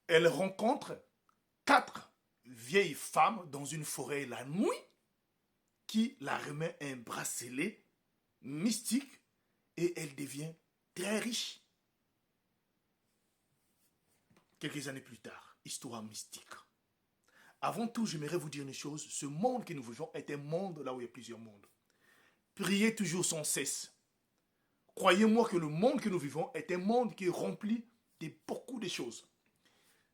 elle rencontre 4 vieilles femmes dans une forêt la nuit qui la remet un bracelet mystique et elle devient très riche. Quelques années plus tard, histoire mystique. Avant tout, j'aimerais vous dire une chose. Ce monde que nous vivons est un monde là où il y a plusieurs mondes. Priez toujours sans cesse. Croyez-moi que le monde que nous vivons est un monde qui est rempli de beaucoup de choses.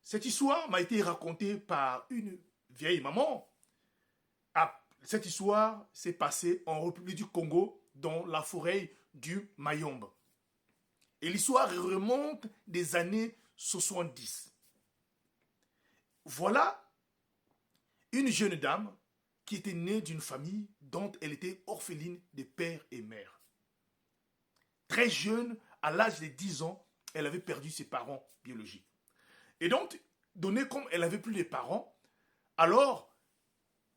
Cette histoire m'a été racontée par une vieille maman. Cette histoire s'est passée en République du Congo, dans la forêt du Mayombe. Et l'histoire remonte des années 70. Voilà une jeune dame qui était née d'une famille dont elle était orpheline de père et mère. Très jeune, à l'âge de 10 ans, elle avait perdu ses parents biologiques. Et donc, donné comme elle n'avait plus de parents, alors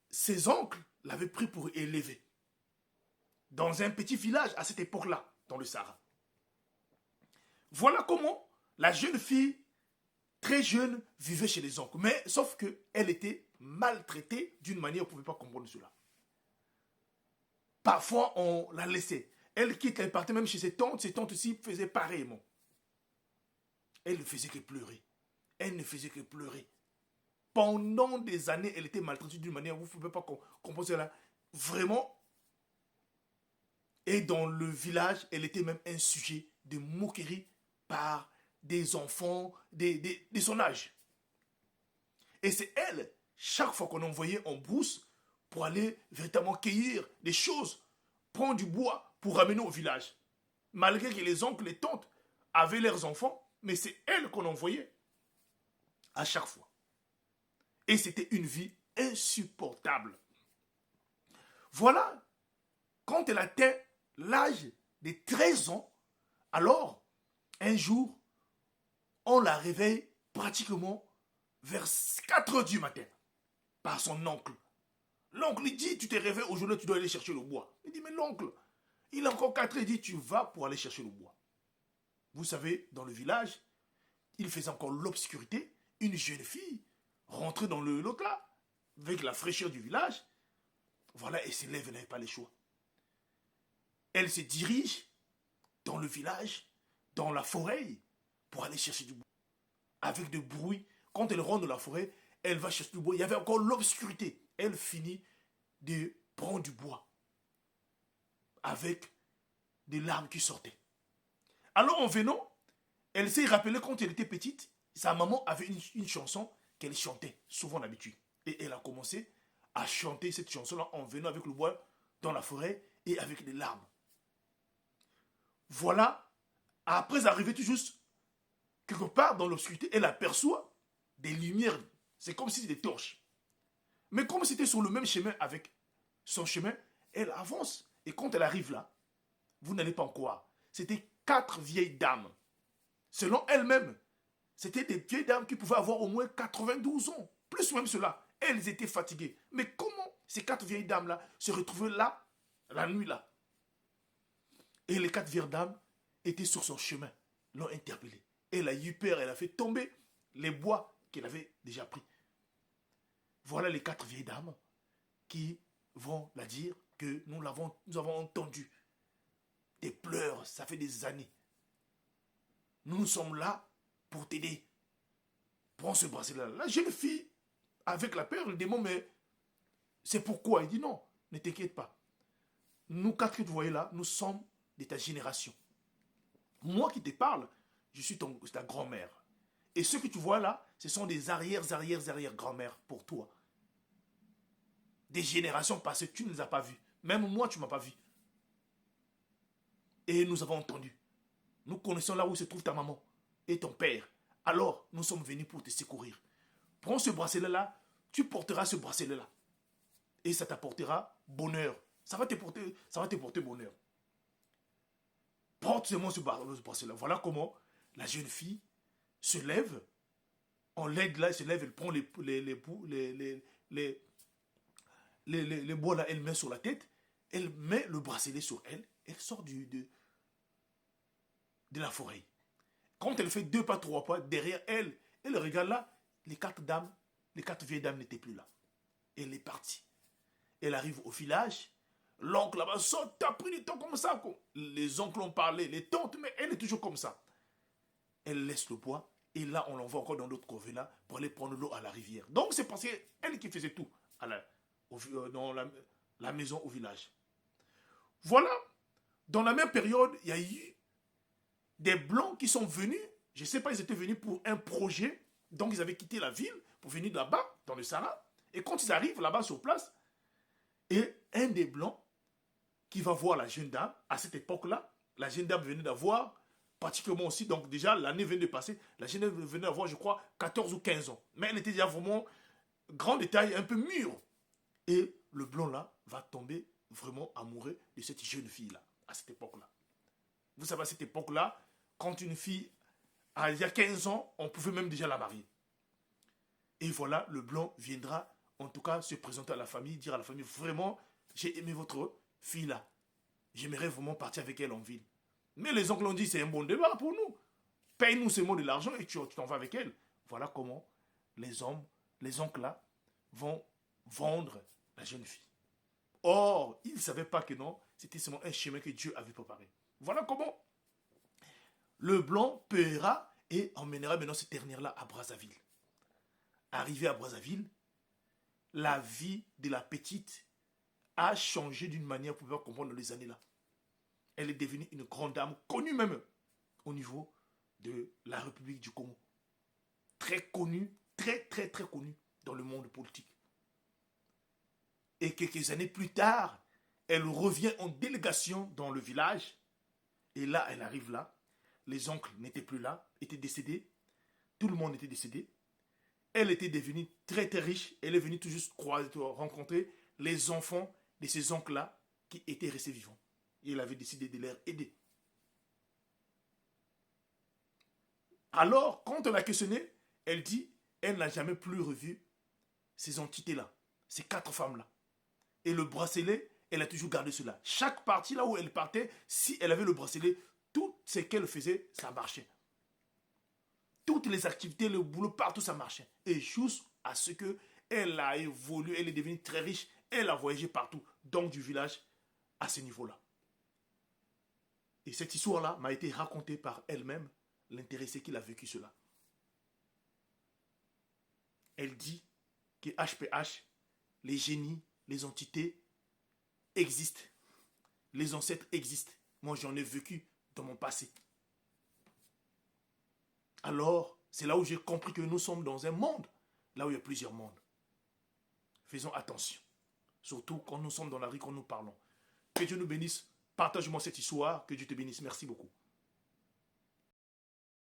ses oncles l'avaient pris pour élever. Dans un petit village à cette époque-là, dans le Sahara. Voilà comment la jeune fille, très jeune, vivait chez les oncles. Mais sauf qu'elle était maltraitée d'une manière, on ne pouvait pas comprendre cela. Parfois, on la laissait. Elle quitte, elle partait même chez ses tantes aussi faisaient pareillement. Elle ne faisait que pleurer. Elle ne faisait que pleurer. Pendant des années, elle était maltraitée d'une manière, vous ne pouvez pas comprendre cela. Vraiment. Et dans le village, elle était même un sujet de moquerie par des enfants de son âge. Et c'est elle, chaque fois qu'on envoyait en brousse pour aller véritablement cueillir des choses, prendre du bois pour ramener au village. Malgré que les oncles, les tantes avaient leurs enfants, mais c'est elle qu'on envoyait à chaque fois. Et c'était une vie insupportable. Voilà, quand elle atteint l'âge de 13 ans, alors, un jour, on la réveille pratiquement vers 4 heures du matin par son oncle. L'oncle lui dit, tu t'es réveillé aujourd'hui, tu dois aller chercher le bois. Il dit, mais l'oncle, il a encore 4 heures, il dit, tu vas pour aller chercher le bois. Vous savez, dans le village, il faisait encore l'obscurité, une jeune fille rentrait dans le lot là, avec la fraîcheur du village. Voilà, elle s'élève, elle n'avait pas le choix. Elle se dirige dans le village, dans la forêt, pour aller chercher du bois. Avec de bruit, quand elle rentre dans la forêt, elle va chercher du bois. Il y avait encore l'obscurité. Elle finit de prendre du bois. Avec des larmes qui sortaient. Alors en venant, elle s'est rappelée quand elle était petite, sa maman avait une chanson qu'elle chantait, souvent d'habitude. Et elle a commencé à chanter cette chanson-là en venant avec le bois dans la forêt et avec des larmes. Voilà, après arriver tout juste quelque part dans l'obscurité, elle aperçoit des lumières. C'est comme si c'était des torches. Mais comme c'était sur le même chemin avec son chemin, elle avance. Et quand elle arrive là, vous n'allez pas en croire. C'était 4 vieilles dames. Selon elle-même, c'était des vieilles dames qui pouvaient avoir au moins 92 ans. Plus même cela. Elles étaient fatiguées. Mais comment ces 4 vieilles dames-là se retrouvaient là, la nuit là? Et les 4 vieilles dames étaient sur son chemin, l'ont interpellée. Elle a eu peur, elle a fait tomber les bois qu'elle avait déjà pris. Voilà les 4 vieilles dames qui vont la dire que nous avons entendu des pleurs, ça fait des années. Nous sommes là pour t'aider. Prends ce bracelet-là. La jeune fille, avec la peur, elle demande, mais c'est pourquoi? Il dit non, ne t'inquiète pas. Nous 4 que tu voyais là, nous sommes de ta génération. Moi qui te parle, je suis ta grand-mère. Et ceux que tu vois là, ce sont des arrière-grand-mères pour toi. Des générations passées, tu ne les as pas vues. Même moi, tu ne m'as pas vu. Et nous avons entendu. Nous connaissons là où se trouve ta maman et ton père. Alors, nous sommes venus pour te secourir. Prends ce bracelet-là, tu porteras ce bracelet-là. Et ça t'apportera bonheur. Ça va te porter bonheur. Porte seulement ce bracelet-là. Voilà comment la jeune fille se lève. On l'aide là, elle se lève, elle prend les bois là, elle met sur la tête. Elle met le bracelet sur elle. Elle sort de la forêt. Quand elle fait 2 pas, 3 pas, derrière elle, Elle regarde là, les 4 dames, les 4 vieilles dames n'étaient plus là. Elle est partie. Elle arrive au village. L'oncle là-bas saute, t'as pris du temps comme ça. Quoi. Les oncles ont parlé, les tantes, mais elle est toujours comme ça. Elle laisse le bois. Et là, on l'envoie encore dans d'autres là pour aller prendre l'eau à la rivière. Donc, c'est parce qu'elle qui faisait tout dans la maison au village. Voilà. Dans la même période, il y a eu des Blancs qui sont venus. Je ne sais pas, ils étaient venus pour un projet. Donc, ils avaient quitté la ville pour venir là-bas, dans le Sahara. Et quand ils arrivent là-bas sur place, et un des Blancs qui va voir la jeune dame, à cette époque-là, la jeune dame venait d'avoir, pratiquement aussi, donc déjà l'année venait de passer, la jeune dame venait d'avoir, je crois, 14 ou 15 ans. Mais elle était déjà vraiment grand détail, un peu mûre. Et le Blanc là va tomber vraiment amoureux de cette jeune fille-là, à cette époque-là. Vous savez, à cette époque-là, quand une fille a déjà 15 ans, on pouvait même déjà la marier. Et voilà, le Blanc viendra, en tout cas, se présenter à la famille, dire à la famille, vraiment, j'ai aimé votre fille-là. J'aimerais vraiment partir avec elle en ville. Mais les oncles ont dit, c'est un bon débat pour nous. Paye-nous seulement de l'argent et tu t'en vas avec elle. Voilà comment les oncles là, vont vendre la jeune fille. Or, ils ne savaient pas que non, c'était seulement un chemin que Dieu avait préparé. Voilà comment le Blanc paiera et emmènera maintenant cette dernière-là à Brazzaville. Arrivé à Brazzaville, la vie de la petite a changé d'une manière pour pouvoir comprendre dans les années-là. Elle est devenue une grande dame, connue même au niveau de la République du Congo. Très connue, très connue dans le monde politique. Et quelques années plus tard, elle revient en délégation dans le village. Et là, elle arrive là. Les oncles n'étaient plus là, étaient décédés. Tout le monde était décédé. Elle était devenue très riche. Elle est venue tout juste rencontrer les enfants de ces oncles-là qui étaient restés vivants. Et elle avait décidé de les aider. Alors, quand on l'a questionnée, elle dit, elle n'a jamais plus revu ces entités-là, ces 4 femmes-là. Et le bracelet, elle a toujours gardé cela. Chaque partie là où elle partait, si elle avait le bracelet, tout ce qu'elle faisait, ça marchait. Toutes les activités, le boulot, partout ça marchait. Et juste à ce qu'elle a évolué, elle est devenue très riche, elle a voyagé partout, donc du village à ce niveau-là. Et cette histoire-là m'a été racontée par elle-même, l'intéressée qui a vécu cela. Elle dit que HPH, les génies, les entités existent. Les ancêtres existent. Moi, j'en ai vécu dans mon passé. Alors, c'est là où j'ai compris que nous sommes dans un monde, là où il y a plusieurs mondes. Faisons attention. Surtout quand nous sommes dans la rue, quand nous parlons. Que Dieu nous bénisse. Partage-moi cette histoire. Que Dieu te bénisse. Merci beaucoup.